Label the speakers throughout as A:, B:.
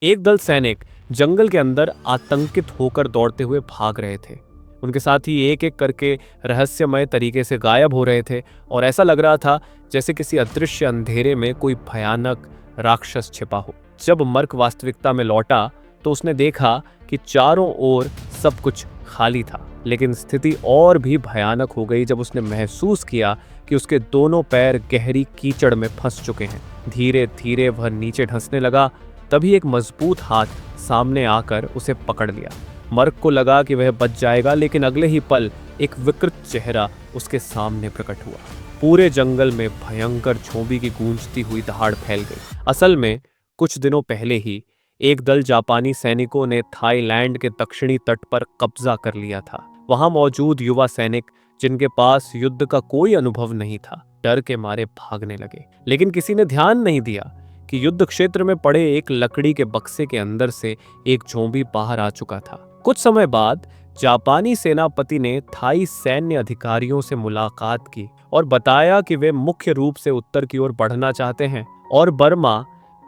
A: एक दल सैनिक जंगल के अंदर आतंकित होकर दौड़ते हुए भाग रहे थे। उनके साथी एक एक करके रहस्यमय तरीके से गायब हो रहे थे और ऐसा लग रहा था जैसे किसी अदृश्य अंधेरे में कोई भयानक राक्षस छिपा हो। जब मर्क वास्तविकता में लौटा तो उसने देखा कि चारों ओर सब कुछ खाली था, लेकिन स्थिति और भी भयानक हो गई जब उसने महसूस किया कि उसके दोनों पैर गहरी कीचड़ में फंस चुके हैं। धीरे धीरे वह नीचे धंसने लगा। तभी एक मजबूत हाथ सामने आकर उसे पकड़ लिया। मर्क को लगा कि वह बच जाएगा, लेकिन अगले ही पल एक विकृत चेहरा उसके सामने प्रकट हुआ। पूरे जंगल में भयंकर झोंबी की गूंजती हुई दहाड़ फैल गई। असल में कुछ दिनों पहले ही एक दल जापानी सैनिकों ने थाईलैंड के दक्षिणी तट पर कब्जा कर लिया था। वहां मौजूद युवा सैनिक, जिनके पास युद्ध का कोई अनुभव नहीं था, डर के मारे भागने लगे। लेकिन किसी ने ध्यान नहीं दिया कि युद्ध क्षेत्र में पड़े एक लकड़ी के बक्से के अंदर से एक झोंबी बाहर आ चुका था। कुछ समय बाद जापानी सेनापति ने थाई सैन्य अधिकारियों से मुलाकात की और बताया कि वे मुख्य रूप से उत्तर की ओर बढ़ना चाहते हैं और बर्मा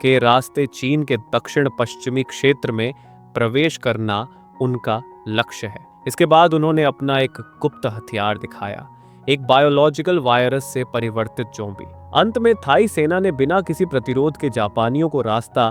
A: के रास्ते चीन के दक्षिण पश्चिमी क्षेत्र में प्रवेश करना उनका लक्ष्य है। इसके बाद उन्होंने अपना एक गुप्त हथियार दिखाया, एक बायोलॉजिकल वायरस से परिवर्तित ज़ॉम्बी। अंत में थाई सेना ने बिना किसी प्रतिरोध के जापानियों को रास्ता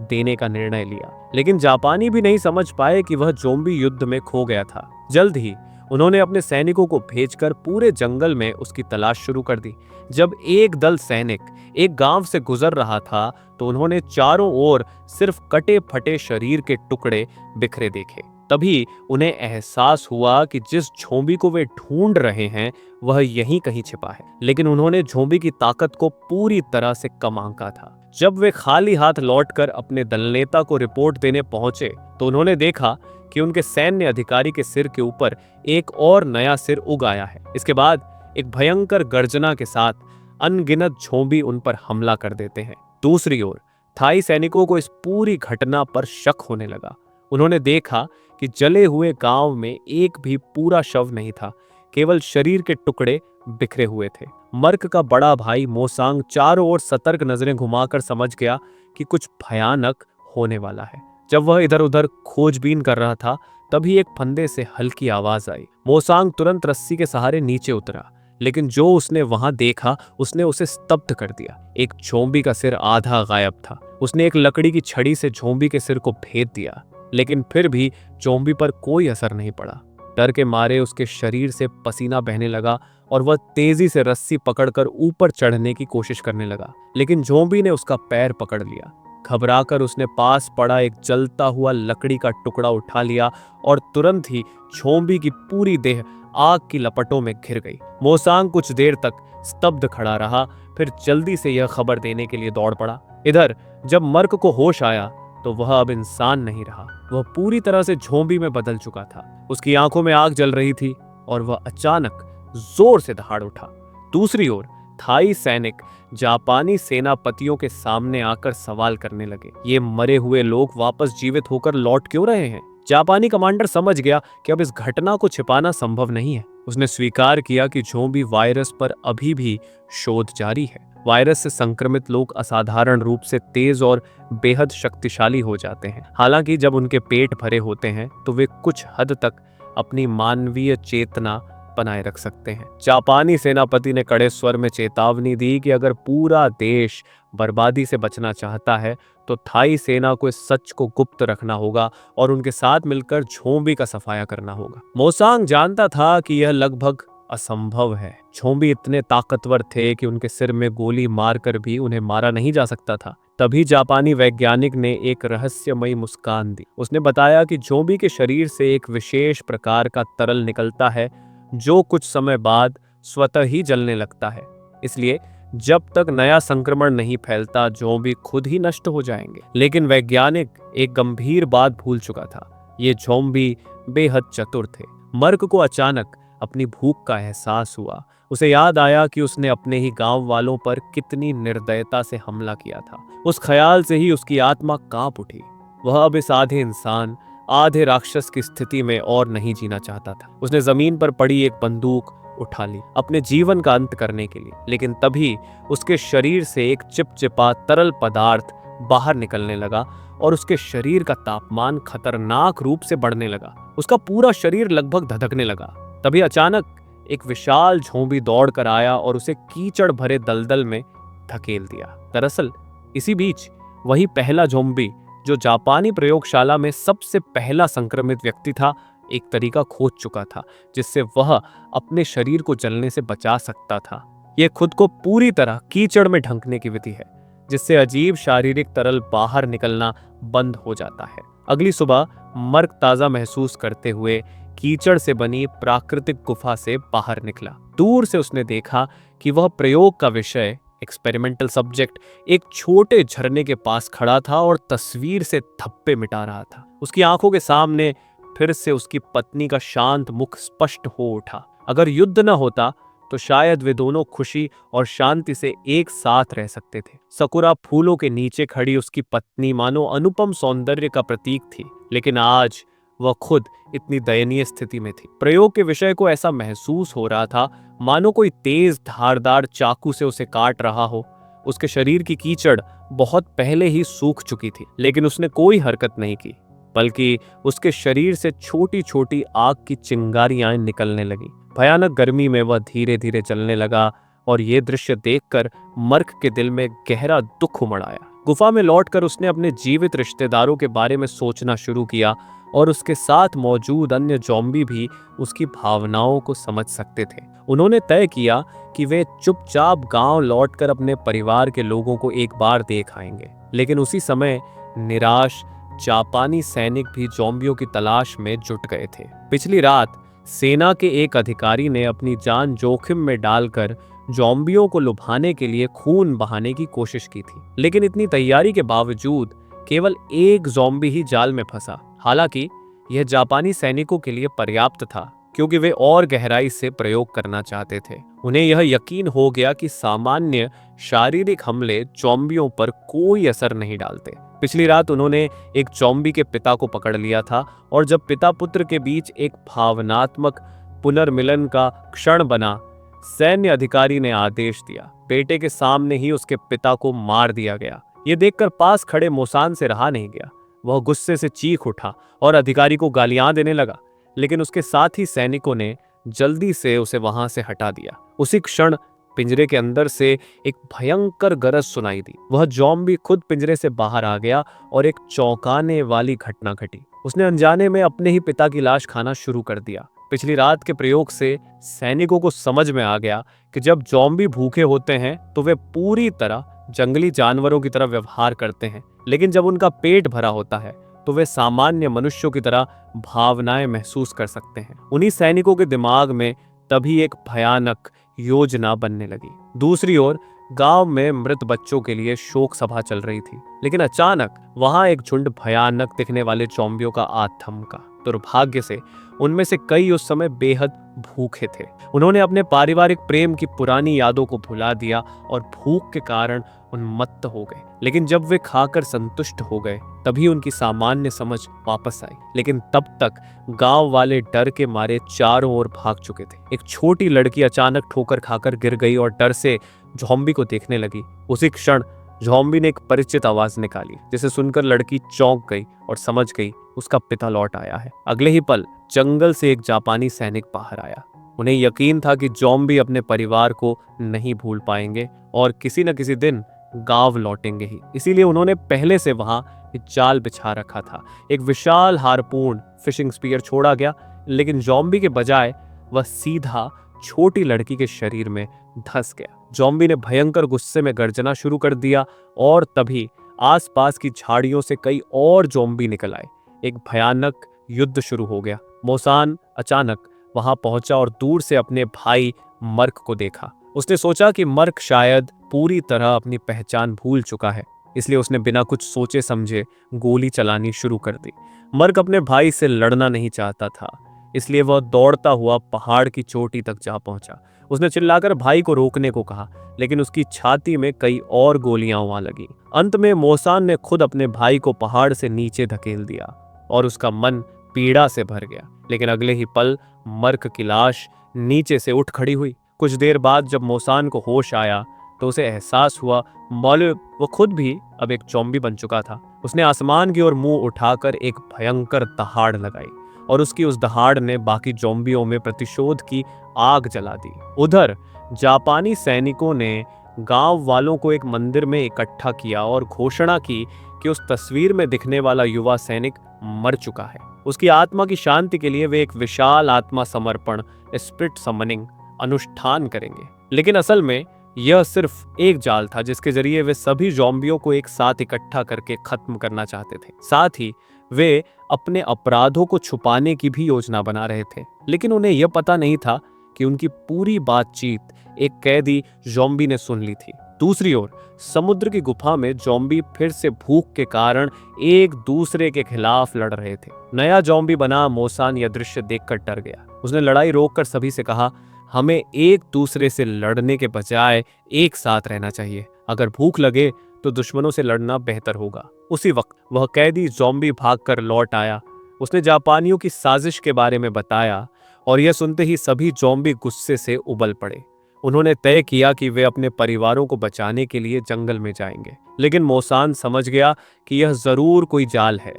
A: देने का निर्णय लिया, लेकिन जापानी भी नहीं समझ पाए कि वह ज़ॉम्बी युद्ध में खो गया था। जल्द ही उन्होंने अपने सैनिकों को भेजकर पूरे जंगल में उसकी तलाश शुरू कर दी। जब एक दल सैनिक एक गांव से गुजर रहा था तो उन्होंने चारों ओर सिर्फ कटे फटे शरीर के टुकड़े बिखरे देखे। तभी उन्हें एहसास हुआ कि जिस झोंबी को वे ढूंढ रहे हैं वह यहीं कहीं छिपा है, लेकिन उन्होंने झोंबी की ताकत को पूरी तरह से कम आंका था। जब वे खाली हाथ लौटकर अपने दलनेता को रिपोर्ट देने पहुंचे तो उन्होंने देखा कि उनके सैन्य अधिकारी के सिर के ऊपर एक और नया सिर उग आया है। इसके बाद एक भयंकर गर्जना के साथ अनगिनत झोंबी उन पर हमला कर देते हैं। दूसरी ओर थाई सैनिकों को इस पूरी घटना पर शक होने लगा। उन्होंने देखा कि जले हुए गांव में एक भी पूरा शव नहीं था, केवल शरीर के टुकड़े बिखरे हुए थे। मर्क का बड़ा भाई मोसांग चारों ओर सतर्क नजरें घुमाकर समझ गया कि कुछ भयानक होने वाला है। जब वह इधर उधर खोजबीन कर रहा था तभी एक फंदे से हल्की आवाज आई। मोसांग तुरंत रस्सी के सहारे नीचे उतरा, लेकिन जो उसने वहां देखा उसने उसे स्तब्ध कर दिया। एक झोंबी का सिर आधा गायब था। उसने एक लकड़ी की छड़ी से झोंबी के सिर को भेद दिया, लेकिन फिर भी झोंबी पर कोई असर नहीं पड़ा। डर के मारे उसके शरीर से पसीना बहने लगा और वह तेजी से रस्सी पकड़कर ऊपर चढ़ने की कोशिश करने लगा, लेकिन झोंबी ने उसका पैर पकड़ लिया। घबराकर उसने पास पड़ा एक जलता हुआ लकड़ी का टुकड़ा उठा लिया और तुरंत ही झोंबी की पूरी देह आग की लपटों में घिर गई। मोसांग कुछ देर तक स्तब्ध खड़ा रहा, फिर जल्दी से यह खबर देने के लिए दौड़ पड़ा। इधर जब मर्क को होश आया तो वह अब इंसान नहीं रहा, वह पूरी तरह से झोंबी में बदल चुका था। उसकी आंखों में आग जल रही थी और वह अचानक जोर से दहाड़ उठा। दूसरी ओर थाई सैनिक जापानी सेनापतियों के सामने आकर सवाल करने लगे, ये मरे हुए लोग वापस जीवित होकर लौट क्यों रहे हैं? जापानी कमांडर समझ गया कि अब इस घटना को छिपाना संभव नहीं है। उसने स्वीकार किया कि झोंबी वायरस पर अभी भी शोध जारी है। वायरस से संक्रमित लोग असाधारण रूप से तेज और बेहद शक्तिशाली हो जाते हैं। हालांकि जब उनके पेट भरे होते हैं तो वे कुछ हद तक अपनी मानवीय चेतना बनाए रख सकते हैं। जापानी सेनापति ने कड़े स्वर में चेतावनी दी कि अगर पूरा देश बर्बादी से बचना चाहता है तो थाई सेना को इस सच को गुप्त रखना होगा और उनके साथ मिलकर झोंबी का सफाया करना होगा। मोसांग जानता था कि यह लगभग असंभव है। झोंबी इतने ताकतवर थे कि उनके सिर में गोली मारकर भी उन्हें मारा नहीं जा सकता था। तभी जापानी वैज्ञानिक ने एक रहस्यमयी मुस्कान दी। उसने बताया कि झोंबी के शरीर से एक विशेष प्रकार का तरल निकलता है जो कुछ समय बाद स्वतः ही जलने लगता है। इसलिए जब तक नया संक्रमण नहीं फैलता झोंबी खुद ही नष्ट हो जाएंगे। लेकिन वैज्ञानिक एक गंभीर बात भूल चुका था, ये झोंबी बेहद चतुर थे। मर्क को अचानक अपनी भूख का एहसास हुआ। उसे याद आया कि उसने अपने ही गांव वालों पर कितनी निर्दयता से हमला किया था। उस ख्याल से ही उसकी आत्मा कांप उठी। वह अब इस आधे इंसान आधे राक्षस की स्थिति में और नहीं जीना चाहता था। उसने जमीन पर पड़ी एक बंदूक उठा ली अपने जीवन का अंत करने के लिए, लेकिन तभी उसके शरीर से एक चिपचिपा तरल पदार्थ बाहर निकलने लगा और उसके शरीर का तापमान खतरनाक रूप से बढ़ने लगा। उसका पूरा शरीर लगभग धधकने लगा। तभी अचानक एक विशाल झोंबी दौड़ कर आया और उसे कीचड़ भरे दलदल में धकेल दिया। दरअसल इसी बीच वही पहला झोंबी जो जापानी प्रयोगशाला में सबसे पहला संक्रमित व्यक्ति था, एक तरीका खोज चुका था जिससे वह अपने शरीर को जलने से बचा सकता था। यह खुद को पूरी तरह कीचड़ में ढंकने की विधि है जिससे अजीब शारीरिक तरल बाहर निकलना बंद हो जाता है। अगली सुबह मर्क ताजा महसूस करते हुए कीचड़ से बनी प्राकृतिक गुफा से बाहर निकला। दूर से उसने देखा कि वह प्रयोग का विषय, एक्सपेरिमेंटल सब्जेक्ट, एक छोटे झरने के पास खड़ा था और तस्वीर से थप्पे मिटा रहा था। उसकी आंखों के सामने फिर से उसकी पत्नी का शांत मुख स्पष्ट हो उठा। अगर युद्ध न होता तो शायद वे दोनों खुशी और शांति से एक साथ रह सकते थे। सकुरा फूलों के नीचे खड़ी उसकी पत्नी मानो अनुपम सौंदर्य का प्रतीक थी, लेकिन आज वह खुद इतनी दयनीय स्थिति में थी। प्रयोग के विषय को ऐसा महसूस हो रहा था मानो कोई तेज धारदार चाकू से उसे काट रहा हो। उसके शरीर की कीचड़ बहुत पहले ही सूख चुकी थी, लेकिन उसने कोई हरकत नहीं की, बल्कि उसके शरीर से छोटी छोटी आग की चिंगारियां निकलने लगी। भयानक गर्मी में वह धीरे धीरे जलने लगा और ये दृश्य देखकर मर्क के दिल में गहरा दुख उमड़ आया। गुफा में लौटकर उसने अपने जीवित रिश्तेदारों के बारे में सोचना शुरू किया और उसके साथ मौजूद अन्य ज़ॉम्बी भी उसकी भावनाओं को समझ सकते थे। उन्होंने तय किया कि वे चुपचाप गांव लौटकर अपने परिवार के लोगों को एक बार देख आएंगे। लेकिन उसी समय निराश जापानी सैनिक भी ज़ॉम्बियों की तलाश में जुट गए थे। पिछली रात सेना के एक अधिकारी ने अपनी जान जोखिम में डालकर ज़ॉम्बियों को लुभाने के लिए खून बहाने की कोशिश की थी, लेकिन इतनी तैयारी के बावजूद केवल एक ज़ॉम्बी ही जाल में फंसा। हालांकि यह जापानी सैनिकों के लिए पर्याप्त था, क्योंकि वे और गहराई से प्रयोग करना चाहते थे। उन्हें यह यकीन हो गया कि सामान्य शारीरिक हमले ज़ॉम्बियों पर कोई असर नहीं डालते। पिछली रात उन्होंने एक ज़ॉम्बी के पिता को पकड़ लिया था और जब पिता पुत्र के बीच एक भावनात्मक पुनर्मिलन का क्षण बना, सैन्य अधिकारी ने आदेश दिया। बेटे के सामने ही उसके पिता को मार दिया गया। ये देखकर पास खड़े मोसान से रहा नहीं गया। वह गुस्से से चीख उठा और अधिकारी को गालियां देने लगा, लेकिन उसके साथ ही सैनिकों ने जल्दी से उसे वहां से हटा दिया। उसी क्षण पिंजरे के अंदर से एक भयंकर गरज सुनाई दी। वह ज़ॉम्बी खुद पिंजरे से बाहर आ गया और एक चौंकाने वाली घटना घटी। उसने अनजाने में अपने ही पिता की लाश खाना शुरू कर दिया। पिछली रात के प्रयोग से सैनिकों को समझ में आ गया कि जब ज़ॉम्बी भूखे होते हैं तो वे पूरी तरह जंगली जानवरों की तरह व्यवहार करते हैं, लेकिन जब उनका पेट भरा होता है तो वे सामान्य मनुष्यों की तरह भावनाएं महसूस कर सकते हैं। उन्हीं सैनिकों के दिमाग में तभी एक भयानक योजना बनने लगी। दूसरी ओर गांव में मृत बच्चों के लिए शोक सभा चल रही थी, लेकिन अचानक वहां एक झुंड भयानक दिखने वाले ज़ॉम्बियों का आ थमका। दुर्भाग्य से उनमें से कई उस समय बेहद भूखे थे। उन्होंने अपने पारिवारिक प्रेम की पुरानी यादों को भुला दिया और भूख के कारण उन्मत्त हो गए। लेकिन जब वे खाकर संतुष्ट हो गए तभी उनकी सामान्य समझ वापस आई, लेकिन तब तक गांव वाले डर के मारे चारों ओर भाग चुके थे। एक छोटी लड़की अचानक ठोकर खाकर गिर गई और डर से ज़ॉम्बी को देखने लगी। उसी क्षण ज़ॉम्बी ने एक परिचित आवाज निकाली, जिसे सुनकर लड़की चौंक गई और समझ गई उसका पिता लौट आया है। अगले ही पल जंगल से एक जापानी सैनिक बाहर आया। उन्हें यकीन था कि ज़ॉम्बी अपने परिवार को नहीं भूल पाएंगे और किसी न किसी दिन गांव लौटेंगे ही। इसीलिए उन्होंने पहले से वहां एक जाल बिछा रखा था। एक विशाल हारपून फिशिंग स्पीयर छोड़ा गया, लेकिन ज़ॉम्बी के बजाय वह सीधा छोटी लड़की के शरीर में धंस गया। ज़ॉम्बी ने भयंकर गुस्से में गर्जना शुरू कर दिया और तभी आसपास की झाड़ियों से कई और ज़ॉम्बी निकल आए। एक भयानक युद्ध शुरू हो गया। मोसान अचानक वहां पहुंचा और दूर से अपने भाई मर्क को देखा। उसने सोचा कि मर्क शायद पूरी तरह अपनी पहचान भूल चुका है, इसलिए उसने बिना कुछ सोचे समझे गोली चलानी शुरू कर दी। मर्क अपने भाई से लड़ना नहीं चाहता था, इसलिए वह दौड़ता हुआ पहाड़ की चोटी तक जा पहुंचा। उसने चिल्लाकर भाई को रोकने को कहा, लेकिन उसकी छाती में कई और गोलियां वहां लगी। अंत में मोसान ने खुद अपने भाई को पहाड़ से नीचे धकेल दिया और उसका मन पीड़ा से भर गया। लेकिन अगले ही पल मर्क की लाश नीचे से उठ खड़ी हुई। कुछ देर बाद जब मोसान को होश आया तो उसे एहसास हुआ मालूम वो खुद भी अब एक ज़ॉम्बी बन चुका था। उसने आसमान की ओर मुंह उठाकर एक भयंकर दहाड़ लगाई और उसकी उस दहाड़ ने बाकी ज़ॉम्बियों में प्रतिशोध की आग जला दी। उधर जापानी सैनिकों ने गांव वालों को एक मंदिर में इकट्ठा किया और घोषणा की कि उस तस्वीर में दिखने वाला युवा सैनिक मर चुका है। उसकी आत्मा की शांति के लिए वे एक विशाल आत्मा समर्पण स्पिरिट समनिंग अनुष्ठान करेंगे। लेकिन असल में यह सिर्फ एक जाल था जिसके जरिए वे सभी ज़ॉम्बियों को एक साथ इकट्ठा करके खत्म करना चाहते थे। साथ ही वे अपने अपराधों को छुपाने की भी योजना बना रहे थे, लेकिन उन्हें यह पता नहीं था कि उनकी पूरी बातचीत एक कैदी ज़ॉम्बी ने सुन ली थी। दूसरी ओर समुद्र की गुफा में ज़ॉम्बी फिर से भूख के कारण एक दूसरे के खिलाफ लड़ रहे थे। नया ज़ॉम्बी बना मोसान यह दृश्य देखकर डर गया। उसने लड़ाई रोककर सभी से कहा, हमें एक दूसरे से लड़ने के बजाय एक साथ रहना चाहिए। अगर भूख लगे तो दुश्मनों से लड़ना बेहतर होगा। उसी वक्त वह कैदी ज़ॉम्बी भागकर लौट आया। उसने जापानियों की साजिश के बारे में बताया और यह सुनते ही सभी ज़ॉम्बी गुस्से से उबल पड़े। उन्होंने तय किया कि वे अपने परिवारों को बचाने के लिए जंगल में जाएंगे, लेकिन मोसान समझ गया कि यह जरूर कोई जाल है।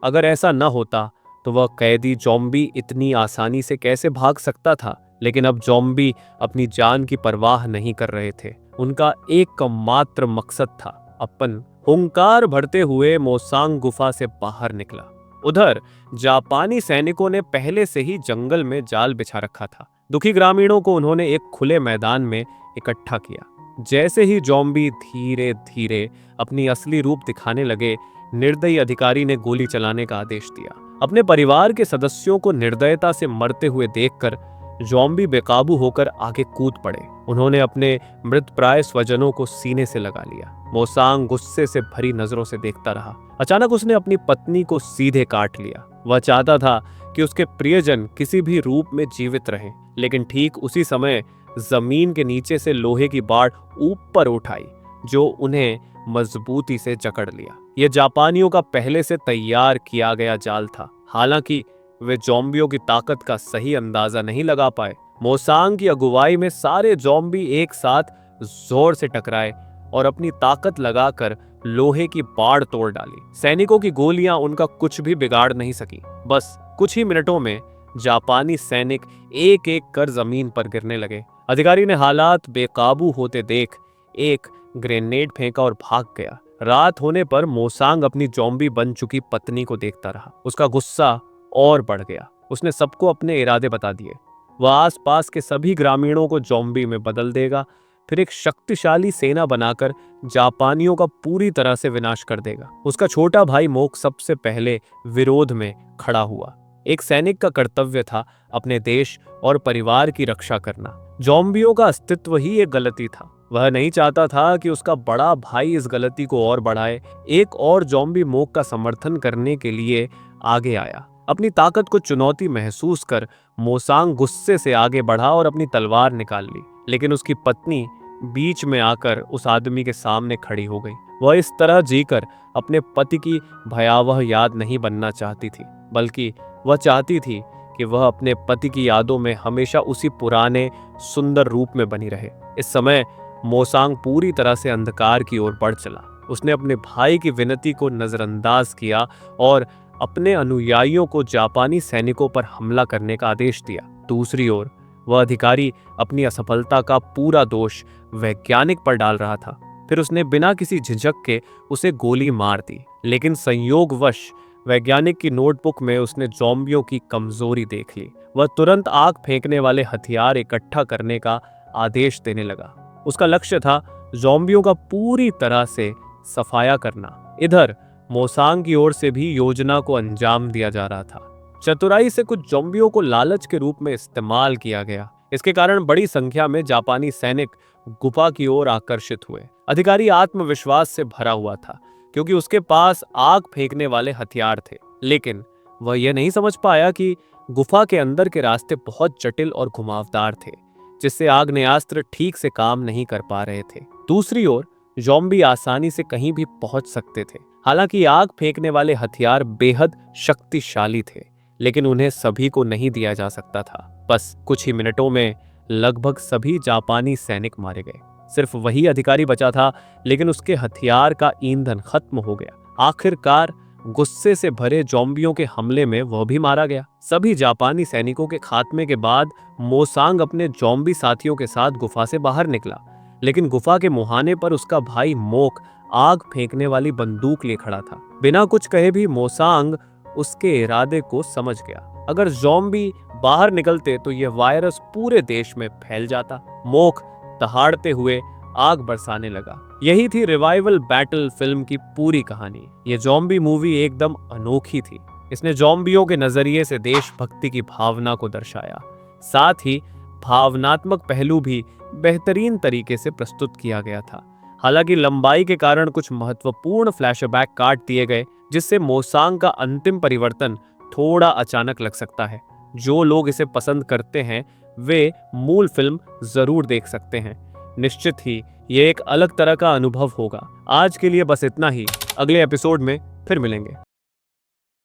A: अगर ऐसा न होता तो वह कैदी ज़ॉम्बी इतनी आसानी से कैसे भाग सकता था। लेकिन अब ज़ॉम्बी अपनी जान की परवाह नहीं कर रहे थे। उनका एक मात्र मकसद था अपन। हुंकार भरते हुए मोसांग गुफा से बाहर निकला। उधर जापानी सैनिकों ने पहले से ही जंगल में जाल बिछा रखा था। दुखी ग्रामीणों को उन्होंने एक खुले मैदान में इकट्ठा किया। जैसे ही ज़ॉम्बी धीरे धीरे अपनी असली रूप दिखाने लगे, निर्दयी अधिकारी ने गोली चलाने का आदेश दिया। अपने परिवार के सदस्यों को निर्दयता से मरते हुए देखकर ज़ॉम्बी बेकाबू होकर आगे कूद पड़े। उन्होंने अपने मृतप्राय स्वजनों को सीने से लगा लिया। मोसांग गुस्से से भरी नजरों से देखता रहा। अचानक उसने अपनी पत्नी को सीधे काट लिया। वह चाहता था कि उसके प्रियजन किसी भी रूप में जीवित रहें, लेकिन ठीक उसी समय जमीन के नीचे से लोहे की बाड़ ऊपर उठाई जो उन्हें मजबूती से जकड़ लिया। यह जापानियों का पहले से तैयार किया गया जाल था। हालांकि वे ज़ॉम्बियों की ताकत का सही अंदाजा नहीं लगा पाए। मोसांग की अगुवाई में सारे ज़ॉम्बी एक साथ जोर से टकराए और अपनी ताकत लगाकर लोहे की बाड़ तोड़ डाली। सैनिकों की गोलियां उनका कुछ भी बिगाड़ नहीं सकी। बस कुछ ही मिनटों में जापानी सैनिक एक एक कर जमीन पर गिरने लगे। अधिकारी ने हालात बेकाबू होते देख एक ग्रेनेड फेंका और भाग गया। रात होने पर मोसांग अपनी ज़ॉम्बी बन चुकी पत्नी को देखता रहा। उसका गुस्सा और बढ़ गया। उसने सबको अपने इरादे बता दिए। वह आसपास के सभी ग्रामीणों को ज़ॉम्बी में बदल देगा, फिर एक शक्तिशाली सेना बनाकर जापानियों का पूरी तरह से विनाश कर देगा। उसका छोटा भाई मोक सबसे पहले विरोध में खड़ा हुआ। एक सैनिक का कर्तव्य था अपने देश और परिवार की रक्षा करना। ज़ॉम्बियों का अस्तित्व ही एक गलती था। वह नहीं चाहता था कि उसका बड़ा भाई इस गलती को और बढ़ाए। एक और ज़ॉम्बी मोक का समर्थन करने के लिए आगे आया। अपनी ताकत को चुनौती महसूस कर मोसांग गुस्से से आगे बढ़ा और अपनी तलवार निकाल ली, लेकिन उसकी पत्नी बीच में आकर उस आदमी के सामने खड़ी हो गई। वह इस तरह जीकर अपने पति की भयावह याद नहीं बनना चाहती थी, बल्कि वह चाहती थी कि वह अपने पति की यादों में हमेशा उसी पुराने सुंदर रूप में बनी रहे। इस समय मोसांग पूरी तरह से अंधकार की ओर बढ़ चला। उसने अपने भाई की विनती को नजरअंदाज किया और अपने अनुयायियों को जापानी सैनिकों पर हमला करने का आदेश दिया। दूसरी ओर वह अधिकारी अपनी असफलता का पूरा दोष वैज्ञानिक पर डाल रहा था। फिर उसने बिना किसी झिझक के उसे गोली मार दी, लेकिन संयोगवश वैज्ञानिक की नोटबुक में उसने ज़ॉम्बियों की कमजोरी देख ली। वह तुरंत आग फेंकने वाले हथियार इकट्ठा करने का आदेश देने लगा। उसका लक्ष्य था ज़ॉम्बियों का पूरी तरह से सफाया करना। इधर मोसांग की ओर से भी योजना को अंजाम दिया जा रहा था। चतुराई से कुछ ज़ॉम्बियों को लालच के रूप में इस्तेमाल किया गया। इसके कारण बड़ी संख्या में जापानी सैनिक गुफा की ओर आकर्षित हुए। अधिकारी आत्मविश्वास से भरा हुआ था क्योंकि उसके पास आग फेंकने वाले हथियार थे, लेकिन वह यह नहीं समझ पाया कि गुफा के अंदर के रास्ते बहुत जटिल और घुमावदार थे, जिससे आग्नेयास्त्र ठीक से काम नहीं कर पा रहे थे। दूसरी ओर ज़ॉम्बी आसानी से कहीं भी पहुंच सकते थे। हालांकि आग फेंकने वाले हथियार बेहद शक्तिशाली थे, लेकिन उन्हें सभी को नहीं दिया जा सकता था। बस कुछ ही मिनटों में लगभग सभी जापानी सैनिक मारे गए। सिर्फ वही अधिकारी बचा था, लेकिन उसके हथियार का ईंधन खत्म हो गया। आखिरकार गुस्से से भरे ज़ॉम्बियों के हमले में वह भी मारा गया। सभी जापानी सैनिकों के खात्मे के बाद मोसांग अपने ज़ॉम्बी साथियों के साथ गुफा से बाहर निकला, लेकिन गुफा के मुहाने पर उसका भाई मोक आग फेंकने वाली बंदूक लिए खड़ा था। बिना कुछ कहे भी मोसांग उसके इरादे को समझ गया। अगर ज़ॉम्बी बाहर निकलते तो यह वायरस पूरे देश में फैल जाता। मोक दहाड़ते हुए आग बरसाने लगा। यही थी रिवाइवल बैटल फिल्म की पूरी कहानी। ये ज़ॉम्बी मूवी एकदम अनोखी थी। इसने ज़ॉम्बियों के नजरिए से देशभक्ति की भावना को दर्शाया, साथ ही भावनात्मक पहलू भी बेहतरीन तरीके से प्रस्तुत किया गया था। हालांकि लंबाई के कारण कुछ महत्वपूर्ण फ्लैशबैक काट दिए गए, जिससे मोसांग का अंतिम परिवर्तन थोड़ा अचानक लग सकता है। जो लोग इसे पसंद करते हैं वे मूल फिल्म जरूर देख सकते हैं। निश्चित ही ये एक अलग तरह का अनुभव होगा। आज के लिए बस इतना ही। अगले एपिसोड में फिर मिलेंगे।